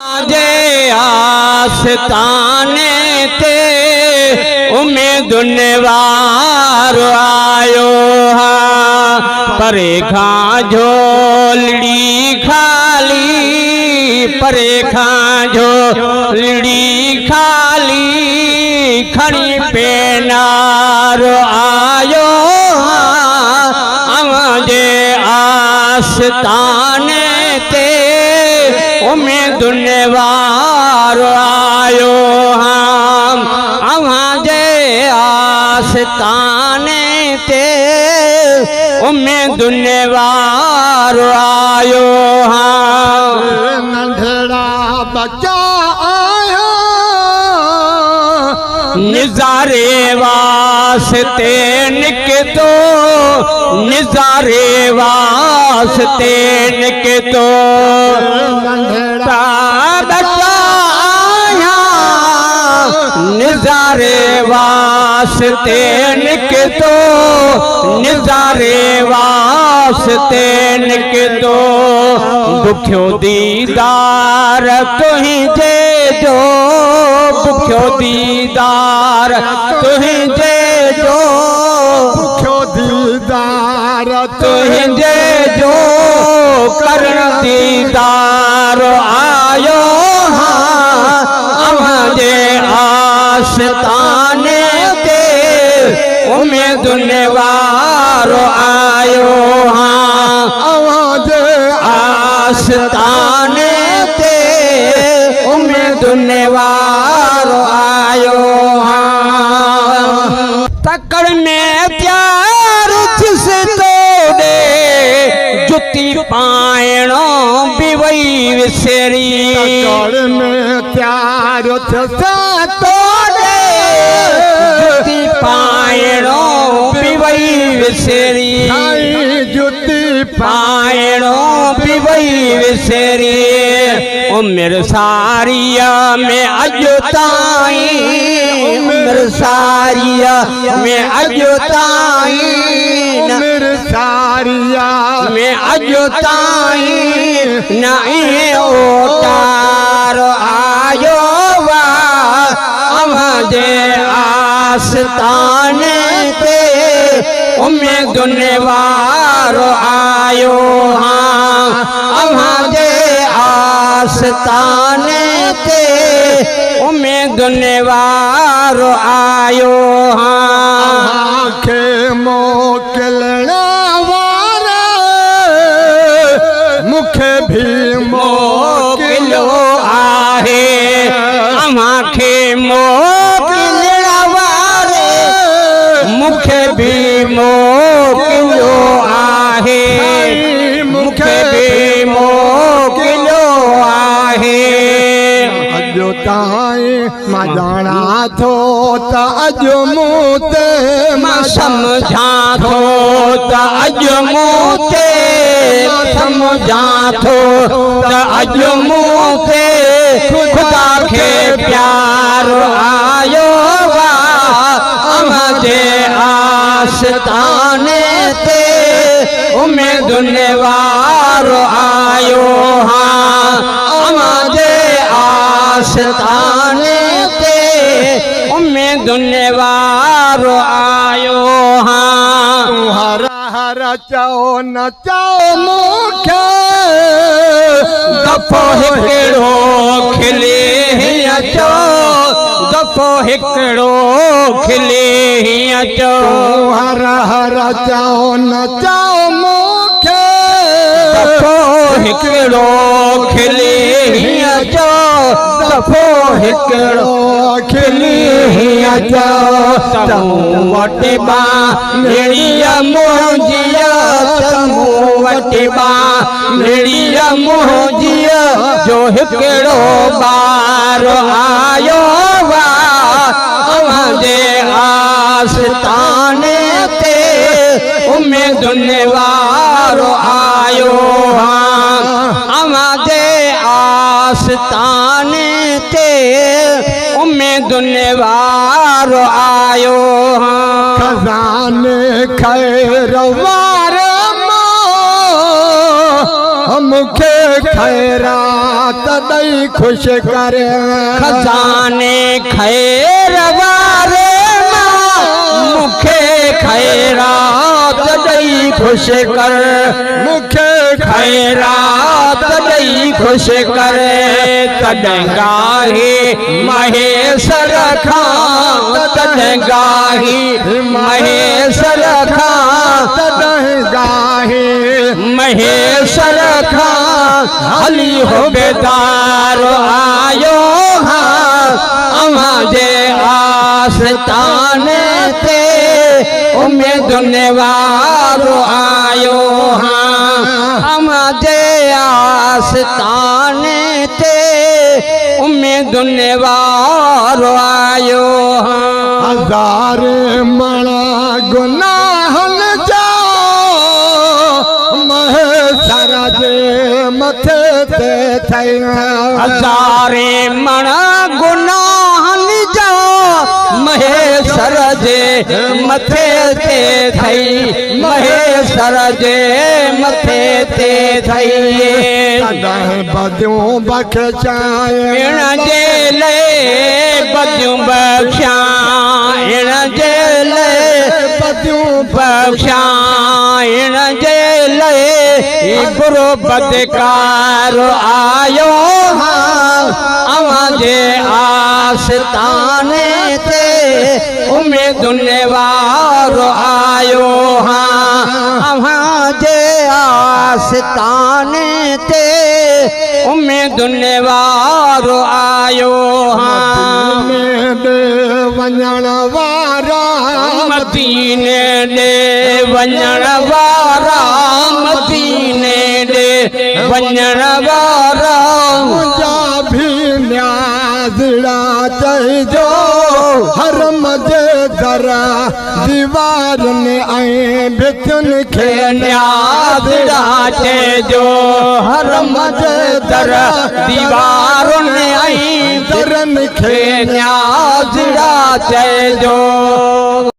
जे आस्ताने ते उम्मीद वार आयो हा परे खां झोलड़ी खाली परे खां झोलड़ी खाली खड़ी पेनार आयो हा अवजे आस्ताने ते उम्मीद वार आयो हम अवाजे आस्ताने ते उम्मीद वार आयो हम नंढड़ा बच्चा आया निजारे वास्ते निकतो निजारे वास्ते निकतो नंढड़ा बच्चा आया निजारे वास्ते निकतो निजारे वास्ते निकतो दुखियो दीदार तुहिंजे जो दुखियो दीदार तुहिंजे जो पुछो दीदार तुहिंजे जो करण दीदार आयो हाँ अवजे आस्ताने ते उम्मीद वार आयो हाँ आवाज़ आस्ताने ते उम्मीद वार आयो हाँ तकड़ में प्यार जिस तोड़े जुती पायणो बिवई विसरी तकड़ में प्यार से तोड़े जुती पायणो बिवई विसरी जुती पायणो बिवई विसरी उम्र सारिया में अजो ताई उम्र सारिया में अजो ताई उम्र सारिया में अजो ताई नहीं ओटार आयो वा अवजे आस्ताने ते उम्मीद वार आयो हाँ अवजे आस्ताने ते उम्मीद वार आयो हाँ के मोकलना वारा मुखे भी मोकिलो आहे अमाखे मोकिलण वारे मुखे भी मोकिलो आहे मुखे भी मोकिलो आहे अजो ताई मां जाना थो त अजो मूं ते मां समझा थो त अॼु मूं ते समझा थो त अॼु मूं ते ख़ुदा खे प्यार आयो वा अवजे आस्ताने ते उम्मीद वार आयो हाँ अवजे आस्ताने ते उम्मीद वार आयो हाँ हर हर चओ न चओ मूंखे दफ़ो हिकिड़ो खिले हीअं चो दफ़ो हिकिड़ो खिले हीअं चो हर हर चओ न चओ मूंखे दफ़ो हिकिड़ो खिले हीअं चो दफ़ो हिकिड़ो खिले हीअं चो तूं वटि बाणीअ मुंहिंजीअ तूं वटि बाणीअ मुंहिंजीअ जो हिकिड़ो ॿार आयो वा अवजे आस्ताने ते उम्मीद वार आयो हाँ अवजे आस्ताने ते उम्मीद वार आयो हाँ खजाने खैर वार मुखे खैरात ॾई ख़ुशि करे खजाने खैर वारे मां मूंखे खैरात ॾई ख़ुशि कर मुखे खैरात ॾई ख़ुशि करे तॾहिं गाही महेश्वर खां तॾहिं गाही महेश्वर खां तॾहिं गाही महेश्वर खां हली हो बेदार आयो हाँ अमाजे आस्ताने ते उम्मीदुनि वारो आयो हाँ अमाजे आस्ताने ते उम्मीदुनि वारो आयो हाँ हज़ार मणा गुनाहन जा महेश्वर जे मथे ते थई हज़ारे मणा गुनाहनि जा महेश्वर जे मथे ते थई महेश्वर जे मथे ते थई तॾहिं बदियूं बख़्शाए इण जे लाइ बदियूं बख़्शां इण जे लाइ बदियूं बख़्शां इण जे लाइ बुरो बदकार आयो हाँ अवां जे आस्ताने ते उम्मीदुनि वारो आयो हाँ अवां जे आस्ताने ते उम्मीदुनि वारो आयो हाँ वञण वारा मदीने ॾे वञण वारा मदीने ॾे वञण वारा मुंहिंजा बि न्याज़ड़ा चइजो हर मजे दर दीवारनि ऐं भितियुनि खे न्याज़ड़ा चइजो हर मजे दर दीवारुनि ऐं दरनि खे न्याज़ड़ा चइजो